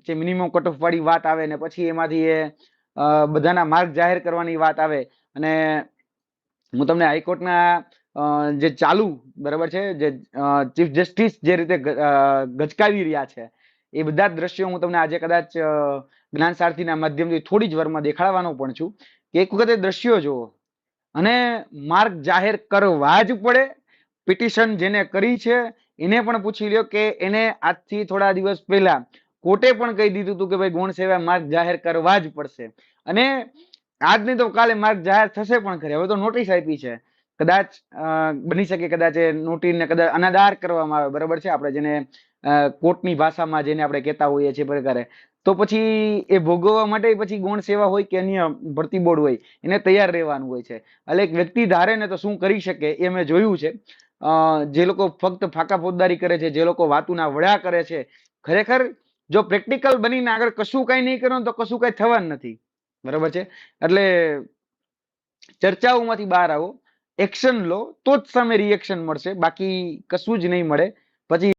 જે minimum cut off વાળી વાત આવે ને પછી એમાંથી એ બધાના માર્ક જાહેર કરવાની વાત આવે અને હું તમને હાઈકોર્ટના જે ચાલુ બરાબર છે જે ચીફ જસ્ટિસ જે રીતે ગચકાવી રહ્યા છે એ બધા જ દ્રશ્યો હું તમને આજે કદાચ જ્ઞાન સારથીના માધ્યમથી થોડી જ વારમાં દેખાડવાનો પણ છું કે એક વખત એ દ્રશ્યો જુઓ અને માર્ક જાહેર કરવા જ પડે. પિટિશન જેને કરી છે એને પણ પૂછી લ્યો કે એને આજથી થોડા દિવસ પહેલા કોર્ટે પણ કહી દીધું હતું કે ભાઈ ગૌણ સેવા માર્ક જાહેર કરવા જ પડશે અને આજ નહીં તો કાલે માર્ક જાહેર થશે પણ ખરી. હવે તો નોટિસ આપી છે, કદાચ બની શકે કદાચ એ નોટિસને કદાચ અનાદાર કરવામાં આવે બરાબર છે આપણે જેને કોર્ટની ભાષામાં જેને આપણે કહેતા હોઈએ છીએ પ્રકારે, તો પછી એ ભોગવવા માટે પછી ગૌણ સેવા હોય કે અન્ય ભરતી બોર્ડ હોય એને તૈયાર રહેવાનું હોય છે. એટલે એક વ્યક્તિ ધારે ને તો શું કરી શકે એ મેં જોયું છે. જે લોકો ફક્ત ફાકા ફોજદારી કરે છે, જે લોકો વાતુના વડા કરે છે, ખરેખર જો પ્રેક્ટિકલ બનીને આગળ કશું કઈ નહીં કરો તો કશું કઈ થવાનું નથી બરાબર છે. એટલે ચર્ચાઓમાંથી બહાર આવો, એક્શન લો તો જ સામે રિએક્શન મળશે, બાકી કશું જ નહીં મળે. પછી